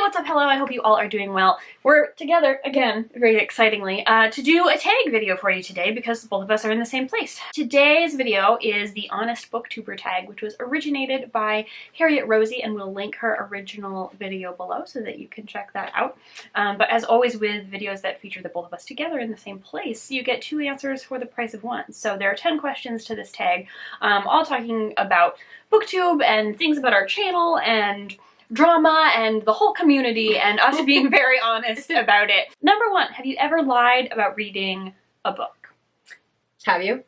what's up? Hello, I hope you all are doing well. We're together again, very excitingly, to do a tag video for you today because both of us are in the same place. Today's video is the Honest Booktuber Tag, which was originated by Harriet Rosie, and we'll link her original video below so that you can check that out. But as always with videos that feature the both of us together in the same place, you get 2 answers for the price of 1. So there are 10 questions to this tag, all talking about BookTube and things about our channel and drama and the whole community and us being very honest about it. Number 1, have you ever lied about reading a book? Have you?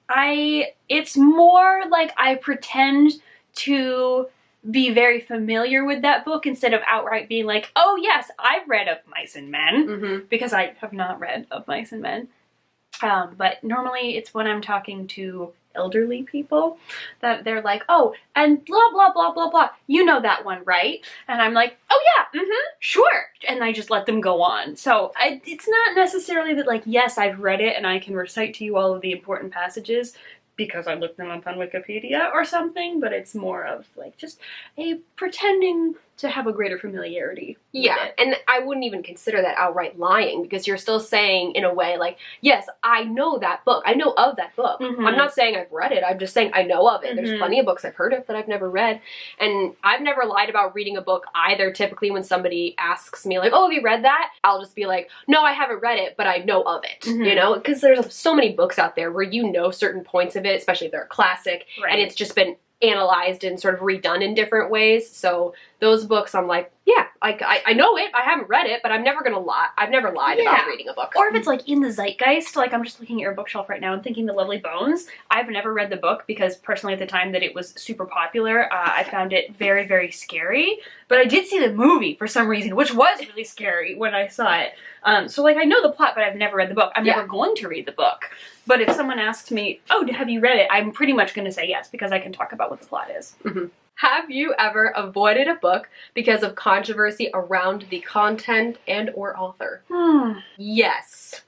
It's more like I pretend to be very familiar with that book instead of outright being like, oh yes, I've read Of Mice and Men, because I have not read Of Mice and Men. But normally it's when I'm talking to elderly people that they're like, oh, and blah, blah, blah, blah, blah. You know that one, right? And I'm like, oh yeah, sure. And I just let them go on. So it's not necessarily that like, yes, I've read it and I can recite to you all of the important passages because I looked them up on Wikipedia or something, but it's more of like just a pretending to have a greater familiarity with it. And I wouldn't even consider that outright lying because you're still saying in a way like, yes, I know that book. I know of that book. I'm not saying I've read it. I'm just saying I know of it. There's plenty of books I've heard of that I've never read. And I've never lied about reading a book either. Typically when somebody asks me like, oh, have you read that? I'll just be like, no, I haven't read it, but I know of it. You know, because there's so many books out there where you know certain points of it, especially if they're a classic, and it's just been analyzed and sort of redone in different ways. So those books, I'm like, yeah, I know it. I haven't read it, but I'm never gonna lie. I've never lied about reading a book. Or if it's like in the zeitgeist, like I'm just looking at your bookshelf right now and thinking The Lovely Bones. I've never read the book because personally at the time that it was super popular, I found it very, very scary. But I did see the movie for some reason, which was really scary when I saw it. So like I know the plot, but I've never read the book. I'm never going to read the book. But if someone asks me, oh, have you read it? I'm pretty much going to say yes because I can talk about what the plot is. Have you ever avoided a book because of controversy around the content and or author? Yes.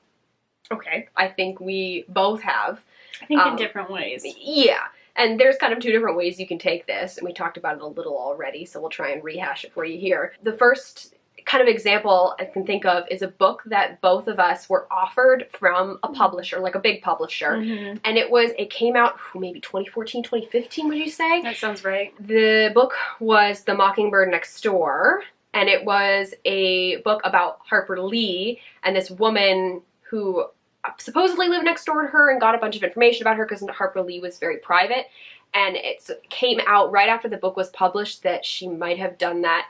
Okay. I think we both have. I think in different ways. Yeah. And there's kind of 2 different ways you can take this, and we talked about it a little already, so we'll try and rehash it for you here. The first kind of example I can think of is a book that both of us were offered from a publisher, like a big publisher, and it came out maybe 2014, 2015, would you say? That sounds right. The book was The Mockingbird Next Door, and it was a book about Harper Lee and this woman who supposedly lived next door to her and got a bunch of information about her because Harper Lee was very private. And it came out right after the book was published that she might have done that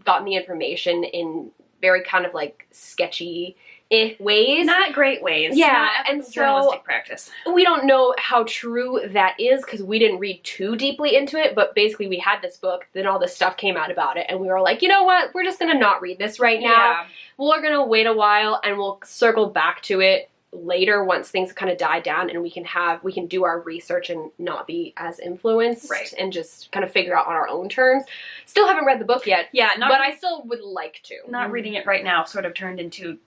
gotten the information in very kind of like sketchy ways. Not great ways. Yeah, and journalistic practice. We don't know how true that is because we didn't read too deeply into it, but basically we had this book, then all this stuff came out about it, and we were like, you know what, we're just gonna not read this right now. We're gonna wait a while and we'll circle back to it later once things kind of die down and we can do our research and not be as influenced and just kind of figure out on our own terms. Still haven't read the book yet. Yeah, but I still would like to. Not reading it right now sort of turned into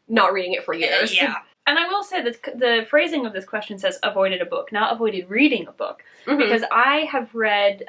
not reading it for years. Yeah. And I will say that the phrasing of this question says avoided a book, not avoided reading a book. Because I have read,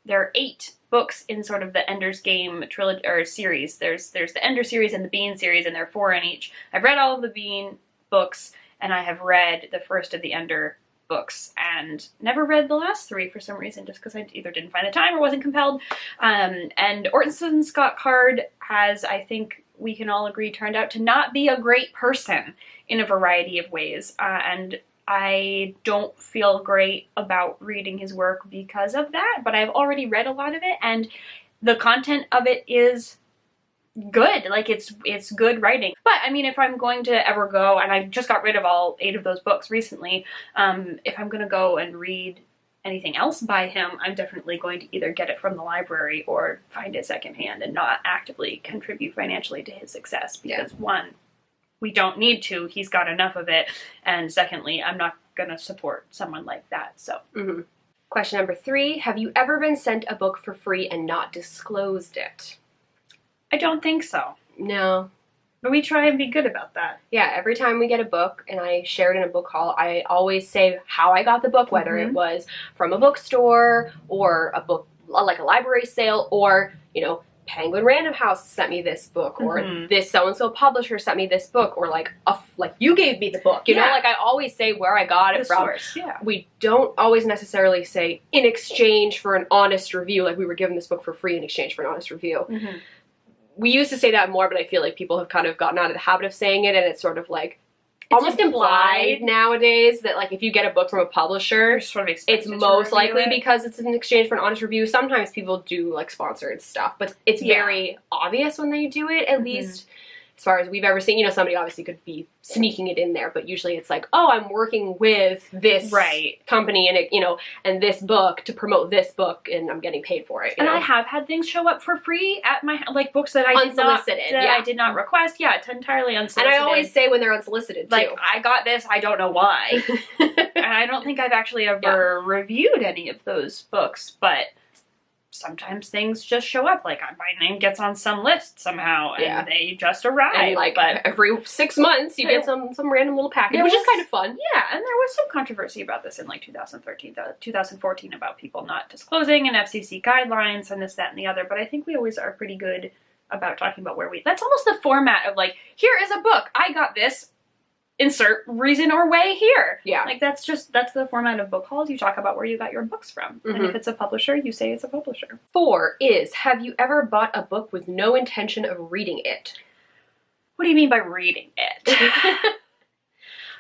there are 8 books in sort of the Ender's Game trilogy or series. There's the Ender series and the Bean series, and there are 4 in each. I've read all of the Bean books, and I have read the first of the Ender books, and never read the last 3 for some reason, just because I either didn't find the time or wasn't compelled. And Orson Scott Card has, I think we can all agree, turned out to not be a great person in a variety of ways, and I don't feel great about reading his work because of that, but I've already read a lot of it, and the content of it is good. Like, it's good writing. But, I mean, if I'm going to ever go, and I just got rid of all 8 of those books recently, if I'm going to go and read anything else by him, I'm definitely going to either get it from the library or find it secondhand and not actively contribute financially to his success, because 1, we don't need to, he's got enough of it, and secondly, I'm not gonna support someone like that, so. Question number 3, have you ever been sent a book for free and not disclosed it? I don't think so. No. But we try and be good about that. Yeah, every time we get a book and I share it in a book haul, I always say how I got the book, whether it was from a bookstore or a book, like a library sale, or, you know, Penguin Random House sent me this book, or this so-and-so publisher sent me this book, or like you gave me the book, you know, like I always say where I got it from. Source, We don't always necessarily say in exchange for an honest review, like we were given this book for free in exchange for an honest review. We used to say that more, but I feel like people have kind of gotten out of the habit of saying it, and it's sort of like almost implied nowadays that like if you get a book from a publisher, sort of it's most likely because it's in exchange for an honest review. Sometimes people do like sponsored stuff, but it's very obvious when they do it, at least as far as we've ever seen. You know, somebody obviously could be sneaking it in there, but usually it's like, oh, I'm working with this company and it, you know, and this book to promote this book, and I'm getting paid for it. And I have had things show up for free at my, like, books that I I did not request. Yeah, it's entirely unsolicited. And I always say when they're unsolicited too. Like, I got this, I don't know why. And I don't think I've actually ever reviewed any of those books, but sometimes things just show up, like my name gets on some list somehow, and they just arrive. And like every 6 months, you get some random little package, which is kind of fun. Yeah, and there was some controversy about this in like 2014 about people not disclosing and FCC guidelines and this, that, and the other. But I think we always are pretty good about talking about that's almost the format of like, here is a book, I got this. Insert reason or way here. Yeah. Like, that's the format of book hauls. You talk about where you got your books from. And if it's a publisher, you say it's a publisher. 4 is, have you ever bought a book with no intention of reading it? What do you mean by reading it?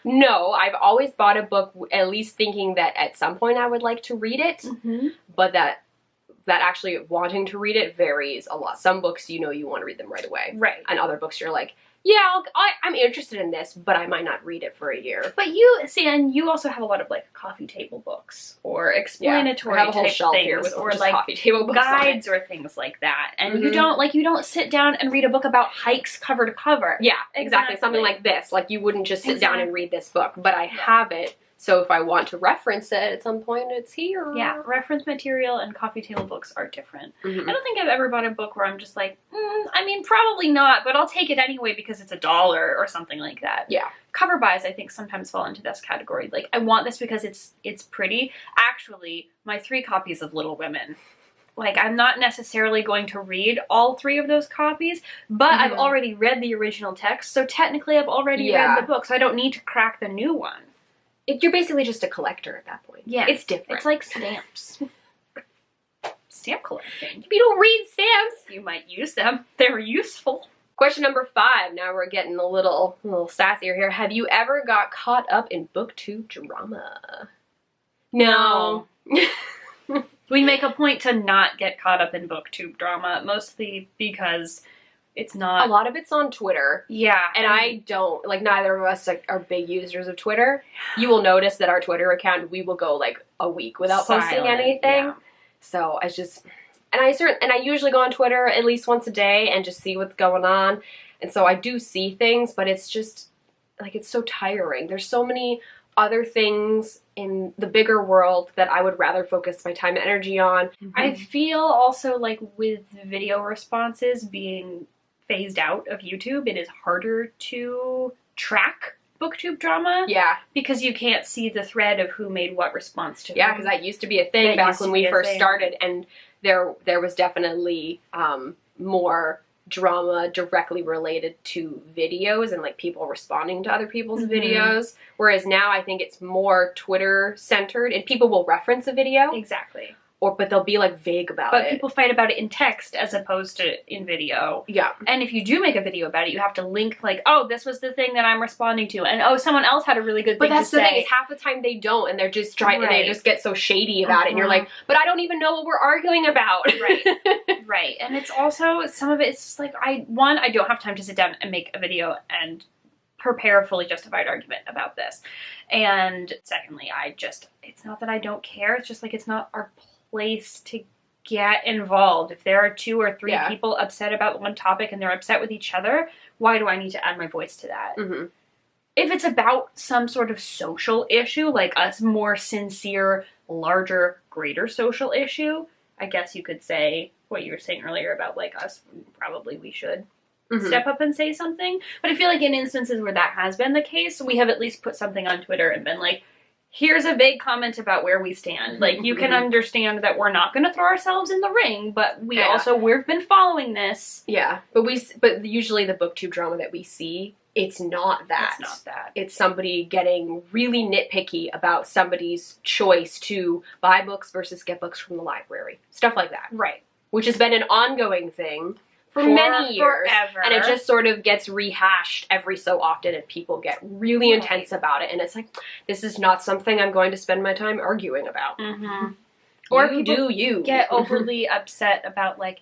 No, I've always bought a book at least thinking that at some point I would like to read it, but that actually wanting to read it varies a lot. Some books, you know, you want to read them right away. Right. And other books you're like, yeah, I'm interested in this, but I might not read it for a year. But you see, and you also have a lot of like coffee table books or explanatory I have a whole type shelf things, here with or just like coffee table books guides or things like that. And you don't sit down and read a book about hikes cover to cover. Yeah, exactly. Something like this. Like, you wouldn't just sit down and read this book, but I have it. So if I want to reference it at some point, it's here. Yeah, reference material and coffee table books are different. I don't think I've ever bought a book where I'm just like, I mean, probably not, but I'll take it anyway because it's $1 or something like that. Yeah. Cover buys, I think, sometimes fall into this category. Like, I want this because it's pretty. Actually, my 3 copies of Little Women. Like, I'm not necessarily going to read all 3 of those copies, but I've already read the original text, so technically I've already read the book, so I don't need to crack the new one. You're basically just a collector at that point. Yeah. It's different. It's like stamps. Stamp collecting. If you don't read stamps, you might use them. They're useful. Question number 5. Now we're getting a little sassier here. Have you ever got caught up in BookTube drama? No. We make a point to not get caught up in BookTube drama, mostly because it's not... A lot of it's on Twitter. Yeah. And I don't, like, neither of us are big users of Twitter. You will notice that our Twitter account, we will go, like, a week without posting anything. Yeah. So I just... And I usually go on Twitter at least once a day and just see what's going on. And so I do see things, but it's just, like, it's so tiring. There's so many other things in the bigger world that I would rather focus my time and energy on. I feel also like with video responses being phased out of YouTube, it is harder to track BookTube drama. Yeah. Because you can't see the thread of who made what response to who. Yeah, because that used to be a thing back when we first started, and there was definitely more drama directly related to videos and like people responding to other people's videos, whereas now I think it's more Twitter centered and people will reference a video. Exactly. But they'll be like vague about it. But people fight about it in text as opposed to in video. Yeah. And if you do make a video about it, you have to link like, oh, this was the thing that I'm responding to, and oh, someone else had a really good thing to say. But that's the thing, is half the time they don't, and they're just trying, and they just get so shady about it, and you're like, but I don't even know what we're arguing about. Right. Right. And it's also, some of it's just like, I don't have time to sit down and make a video and prepare a fully justified argument about this. And secondly, it's not that I don't care, it's just like, it's not our place to get involved. If there are 2 or 3 people upset about one topic and they're upset with each other, why do I need to add my voice to that? If it's about some sort of social issue, like a more sincere, larger, greater social issue, I guess you could say what you were saying earlier about like us, probably we should step up and say something. But I feel like in instances where that has been the case, we have at least put something on Twitter and been like, here's a vague comment about where we stand. Like, you can understand that we're not going to throw ourselves in the ring, but we've been following this. Yeah, but usually the BookTube drama that we see, it's not that. It's not that. It's somebody getting really nitpicky about somebody's choice to buy books versus get books from the library. Stuff like that. Right. Which has been an ongoing thing for many years. Forever. And it just sort of gets rehashed every so often, and people get really intense about it. And it's like, this is not something I'm going to spend my time arguing about. Or people get overly upset about, like,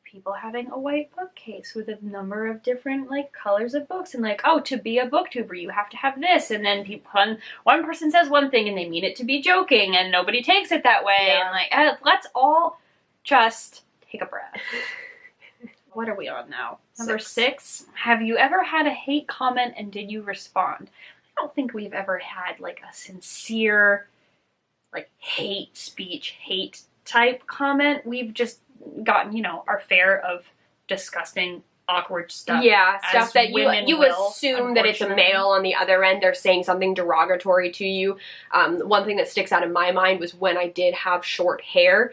people having a white bookcase with a number of different, like, colors of books, and like, oh, to be a booktuber you have to have this, and then one person says one thing and they mean it to be joking and nobody takes it that way, and like, let's all just take a breath. What are we on now? Number 6. Have you ever had a hate comment and did you respond? I don't think we've ever had, like, a sincere, like, hate speech, hate type comment. We've just gotten, you know, our fair of disgusting, awkward stuff. Yeah, stuff that you will, assume that it's a male on the other end. They're saying something derogatory to you. One thing that sticks out in my mind was when I did have short hair.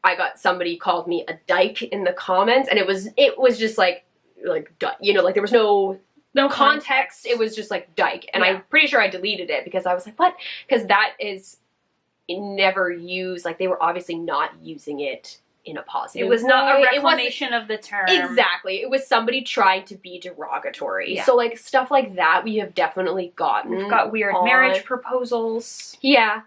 I got somebody called me a dyke in the comments, and it was just like, you know, like there was no context. It was just like dyke, and I'm pretty sure I deleted it because I was like, what? Because that is never used. Like, they were obviously not using it in a positive way. It was not a reclamation of the term. Exactly. It was somebody trying to be derogatory. So, like, stuff like that we have definitely gotten. We've got weird marriage proposals. Yeah,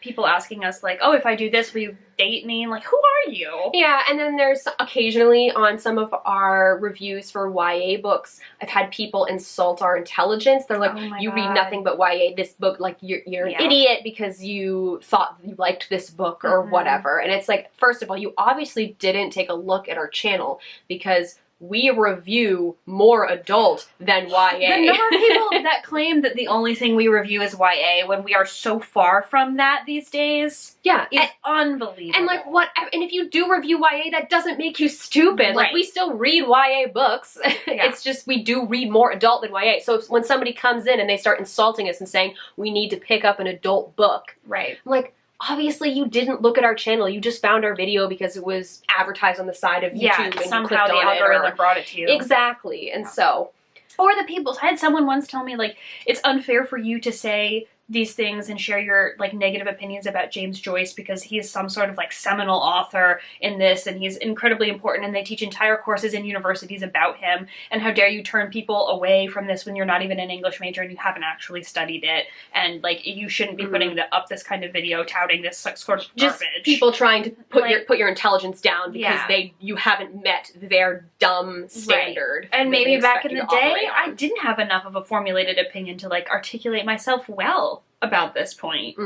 people asking us, like, oh, if I do this, will you date me? And like, who are you? Yeah, and then there's occasionally on some of our reviews for YA books, I've had people insult our intelligence. They're like, you read nothing but YA, this book, like, you're an idiot because you thought you liked this book or whatever. And it's like, first of all, you obviously didn't take a look at our channel because we review more adult than YA. The number of people that claim that the only thing we review is YA when we are so far from that these days is unbelievable. And like, what? And if you do review YA, that doesn't make you stupid. Right. Like, we still read YA books. It's just we do read more adult than YA. So when somebody comes in and they start insulting us and saying we need to pick up an adult book, right? I'm like, obviously you didn't look at our channel. You just found our video because it was advertised on the side of YouTube and somehow you clicked the on algorithm brought it to you. Exactly. And so, or the people, I had someone once tell me, like, it's unfair for you to say these things and share your, like, negative opinions about James Joyce because he is some sort of, like, seminal author in this and he's incredibly important and they teach entire courses in universities about him, and how dare you turn people away from this when you're not even an English major and you haven't actually studied it, and, like, you shouldn't be putting up this kind of video touting this sort of garbage. Just people trying to put your intelligence down because you haven't met their dumb standard. Right. And maybe back in the day I didn't have enough of a formulated opinion to, like, articulate myself well about this point.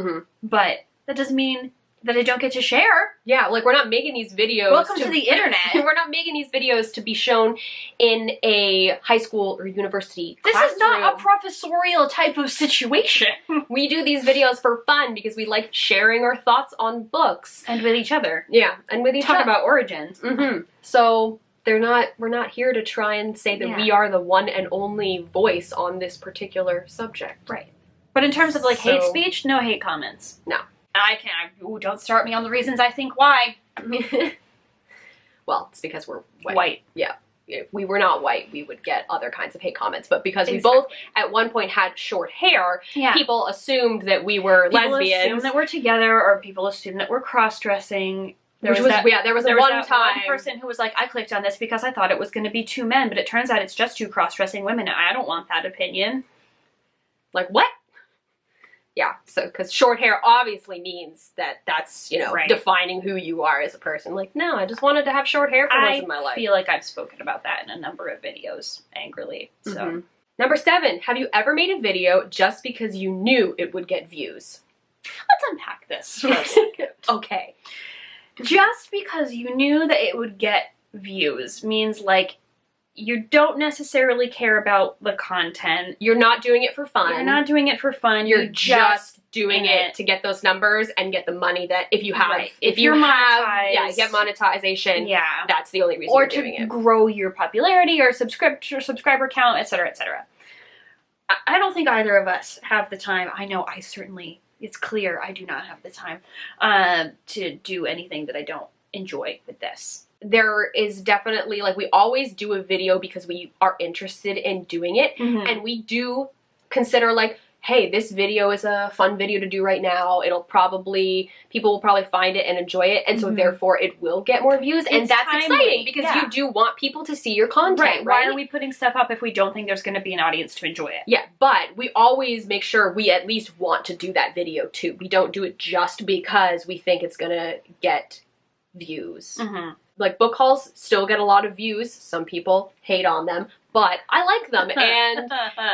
But that doesn't mean that I don't get to share. Yeah, like, we're not making these videos. Welcome to the internet. We're not making these videos to be shown in a high school or university classroom. This is not a professorial type of situation. We do these videos for fun because we like sharing our thoughts on books. And with each other. Yeah, and with each other. Talk about origins. So we're not here to try and say that we are the one and only voice on this particular subject. Right. But in terms of, like, hate speech, no hate comments. No. I can't. Don't start me on the reasons I think why. Well, it's because we're white. Yeah. If we were not white, we would get other kinds of hate comments. But because we both, at one point, had short hair, people assumed that we were lesbians. People assumed that we're together, or people assumed that we're cross-dressing. There was one person who was like, I clicked on this because I thought it was going to be 2 men, but it turns out it's just 2 cross-dressing women, and I don't want that opinion. Like, what? Yeah, so, because short hair obviously means that's, you know, defining who you are as a person. Like, no, I just wanted to have short hair for once in my life. I feel like I've spoken about that in a number of videos, angrily, so. Number 7, have you ever made a video just because you knew it would get views? Let's unpack this for a second. Okay. Just because you knew that it would get views means, like, you don't necessarily care about the content. You're not doing it for fun. You're not doing it for fun. You're just doing it to get those numbers and get the money that if you have, if you have, get monetization. Yeah, that's the only reason you're doing it. Or to grow your popularity or subscriber count, etc., etc. I don't think either of us have the time. I know I certainly, it's clear I do not have the time to do anything that I don't enjoy with this. There is definitely, like, we always do a video because we are interested in doing it, and we do consider, like, hey, this video is a fun video to do right now. People will probably find it and enjoy it, and so therefore it will get more views, and that's exciting because you do want people to see your content, right? Why are we putting stuff up if we don't think there's going to be an audience to enjoy it? Yeah, but we always make sure we at least want to do that video too. We don't do it just because we think it's going to get views. Like, book hauls still get a lot of views. Some people hate on them, but I like them, and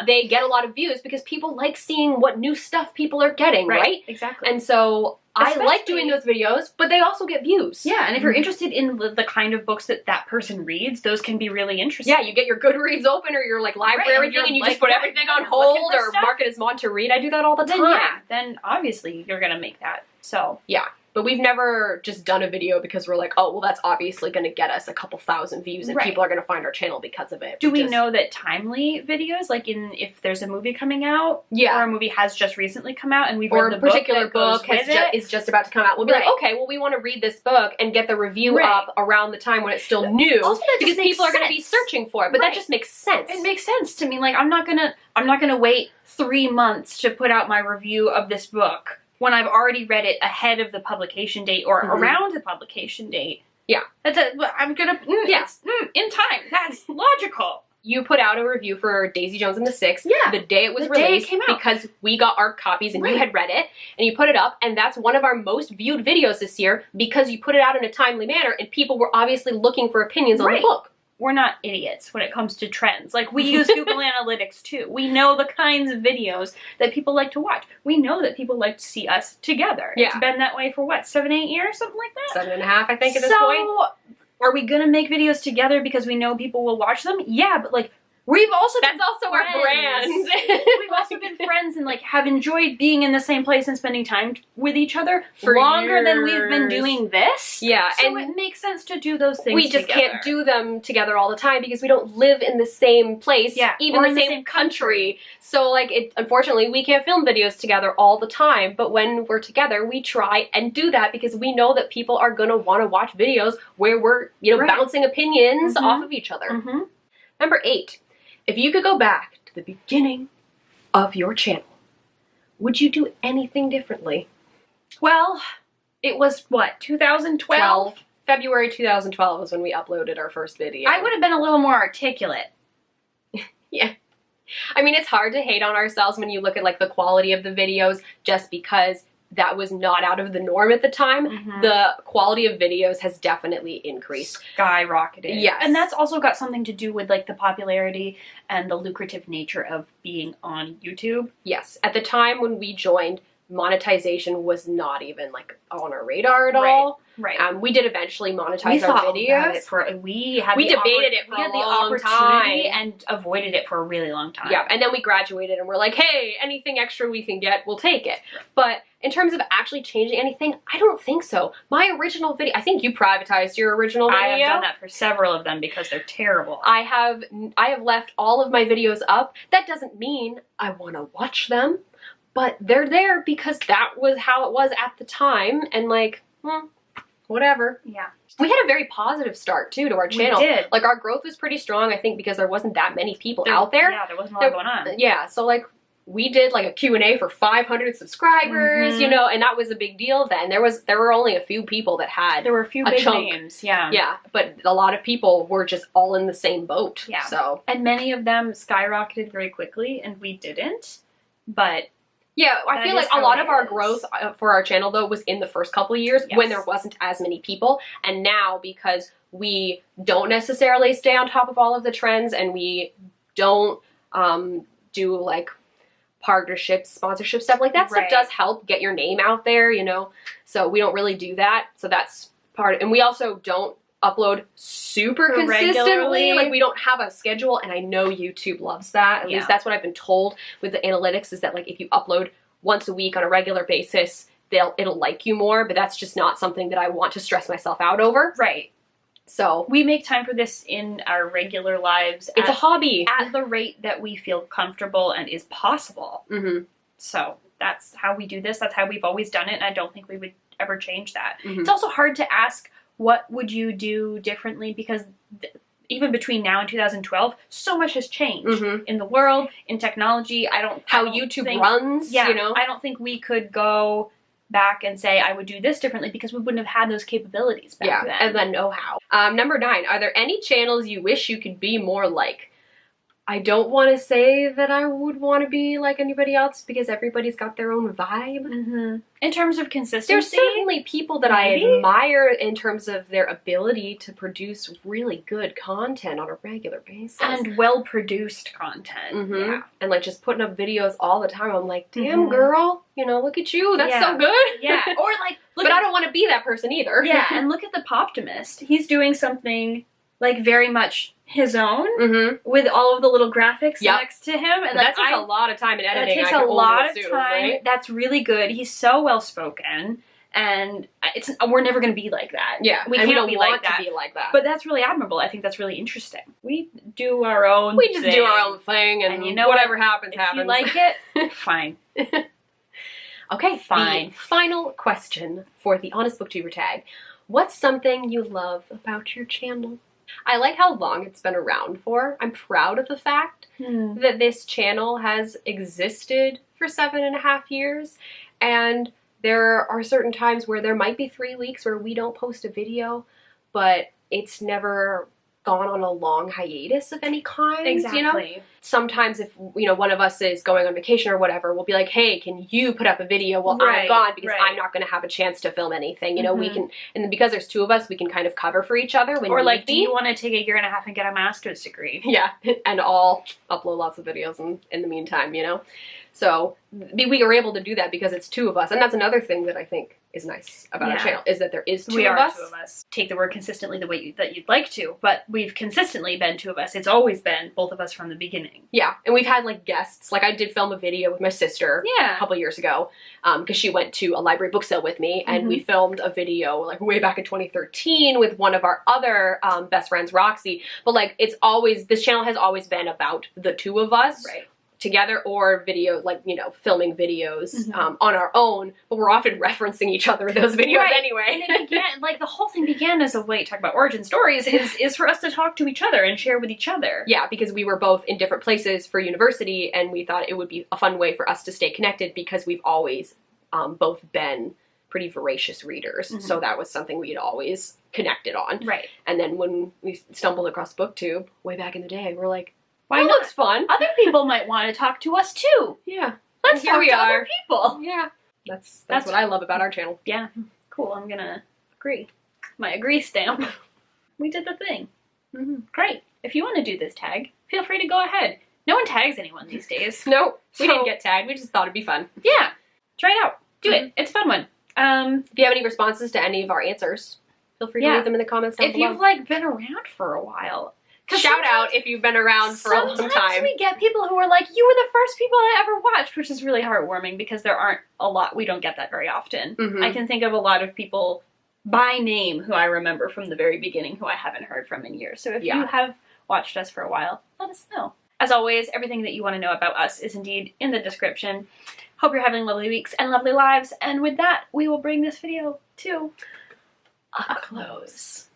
they get a lot of views because people like seeing what new stuff people are getting, right? Exactly. And so I like doing those videos, but they also get views. Yeah, and if you're interested in the kind of books that that person reads, those can be really interesting. Yeah, you get your Goodreads open or your, like, library everything, and you just put everything on hold or mark it as want to read. I do that all the time. Then obviously you're going to make that. So yeah. But we've never just done a video because we're like, oh, well, that's obviously going to get us a couple thousand views and people are going to find our channel because of it. Do we know that timely videos, like if there's a movie coming out, or a movie has just recently come out and we've read the book, or a particular book is just about to come out, we'll be like, okay, well, we want to read this book and get the review up around the time when it's still new, also, because people are going to be searching for it. But that just makes sense. It makes sense to me. Like, I'm not gonna wait 3 months to put out my review of this book when I've already read it ahead of the publication date or around the publication date. Yeah. I'm gonna, in time. That's logical. You put out a review for Daisy Jones and the Six the day it was released, because we got our copies and you had read it, and you put it up, and that's one of our most viewed videos this year because you put it out in a timely manner and people were obviously looking for opinions on the book. We're not idiots when it comes to trends. Like, we use Google Analytics too. We know the kinds of videos that people like to watch. We know that people like to see us together. Yeah. It's been that way for what, 7, 8 years? Something like that? 7.5, I think, at this point. So, are we gonna make videos together because we know people will watch them? Yeah, but, like, we've also been our brand. We've also been friends and, like, have enjoyed being in the same place and spending time with each other for longer than we've been doing this. Yeah, so it makes sense to do those things. We just can't do them together all the time because we don't live in the same place, even the same country. So, like, unfortunately, we can't film videos together all the time. But when we're together, we try and do that because we know that people are gonna want to watch videos where we're, bouncing opinions off of each other. Number 8. If you could go back to the beginning of your channel, would you do anything differently? Well, it was, what, 2012? February 2012 was when we uploaded our first video. I would have been a little more articulate. Yeah. I mean, it's hard to hate on ourselves when you look at, like, the quality of the videos just because that was not out of the norm at the time. The quality of videos has definitely increased. Skyrocketed. Yes. And that's also got something to do with, like, the popularity and the lucrative nature of being on YouTube. Yes. At the time when we joined, monetization was not even, like, on our radar at all. Right. We did eventually monetize our videos. We debated it for a long time and avoided it for a really long time. Yeah, and then we graduated and we're like, hey, anything extra we can get, we'll take it. But in terms of actually changing anything, I don't think so. My original video, I think you privatized your original video. I have done that for several of them because they're terrible. I have left all of my videos up. That doesn't mean I want to watch them, but they're there because that was how it was at the time, and, like, whatever. Yeah. We had a very positive start, too, to our channel. We did. Like, our growth was pretty strong, I think, because there wasn't that many people out there. Yeah, there wasn't a lot going on. Yeah, so, like, we did, like, a Q&A for 500 subscribers, and that was a big deal then. There were only a few people that had There were a few big names, yeah. Yeah, but a lot of people were just all in the same boat. Yeah. So. And many of them skyrocketed very quickly, and we didn't. But yeah, I feel like a lot of our growth for our channel, though, was in the first couple of years when there wasn't as many people. And now, because we don't necessarily stay on top of all of the trends and we don't do, like, partnerships, sponsorship stuff, like that stuff does help get your name out there, So we don't really do that. So that's part. And we also don't upload super consistently. Like, we don't have a schedule, and I know YouTube loves that. At least that's what I've been told with the analytics, is that, like, if you upload once a week on a regular basis, it'll like you more, but that's just not something that I want to stress myself out over. Right. So we make time for this in our regular lives. It's a hobby. At the rate that we feel comfortable and is possible. Mm-hmm. So that's how we do this. That's how we've always done it. And I don't think we would ever change that. Mm-hmm. It's also hard to ask, what would you do differently? Because even between now and 2012, so much has changed in the world, in technology. How YouTube runs, yeah, you know? I don't think we could go back and say, I would do this differently, because we wouldn't have had those capabilities back then. And then know-how. Number 9, are there any channels you wish you could be more like? I don't want to say that I would want to be like anybody else, because everybody's got their own vibe. In terms of consistency? There's certainly people that I admire in terms of their ability to produce really good content on a regular basis. And well-produced content. Yeah. And like just putting up videos all the time. I'm like, damn girl, you know, look at you. That's so good. Yeah. Or like, but I don't want to be that person either. Yeah, and look at the Poptimist. He's doing something like very much his own with all of the little graphics next to him. And that takes a lot of time in editing. That takes a lot of time. Right? That's really good. He's so well spoken, and we're never going to be like that. Yeah, we can't don't be want like that. to be like that. But that's really admirable. I think that's really interesting. We do our own. We just do our own thing, and you know, whatever happens, happens. If you like it, fine. Okay, fine. The final question for the Honest Booktuber Tag: what's something you love about your channel? I like how long it's been around for. I'm proud of the fact that this channel has existed for 7.5 years, and there are certain times where there might be 3 weeks where we don't post a video, but it's never gone on a long hiatus of any kind. Exactly. You know? Sometimes if, you know, one of us is going on vacation or whatever, we'll be like, hey, can you put up a video while I'm gone, because I'm not going to have a chance to film anything. You know, we can, and because there's 2 of us, we can kind of cover for each other when like, do you want to take a 1.5 years and get a master's degree? Yeah, and I'll upload lots of videos in the meantime, you know? So we are able to do that because it's 2 of us, and that's another thing that I think is nice about our channel, is that there is 2 of us. 2 of us. Take the word consistently the way that you'd like to, but we've consistently been 2 of us. It's always been both of us from the beginning. Yeah, and we've had like guests. Like I did film a video with my sister a couple years ago, because she went to a library book sale with me, and we filmed a video like way back in 2013 with one of our other best friends, Roxy. But like this channel has always been about the 2 of us. Right. Together, or video, like, you know, filming videos on our own, but we're often referencing each other in those videos anyway. And it began, like, the whole thing began as a way to talk about origin stories, is for us to talk to each other and share with each other. Yeah, because we were both in different places for university, and we thought it would be a fun way for us to stay connected, because we've always both been pretty voracious readers, so that was something we had always connected on. Right. And then when we stumbled across BookTube way back in the day, we're like, that looks fun. Other people might want to talk to us too. Yeah. Let's talk to other people. Yeah. That's what I love about our channel. Yeah. Cool. I'm gonna agree. My agree stamp. We did the thing. Great. If you want to do this tag, feel free to go ahead. No one tags anyone these days. No, we didn't get tagged. We just thought it'd be fun. Yeah. Try it out. Do it. It's a fun one. If you have any responses to any of our answers, feel free to leave them in the comments down below. If you've like been around for a while. Shout out if you've been around for a long time. Sometimes we get people who are like, you were the first people I ever watched, which is really heartwarming, because there aren't a lot. We don't get that very often. I can think of a lot of people by name who I remember from the very beginning who I haven't heard from in years. So if you have watched us for a while, let us know. As always, everything that you want to know about us is indeed in the description. Hope you're having lovely weeks and lovely lives. And with that, we will bring this video to a close.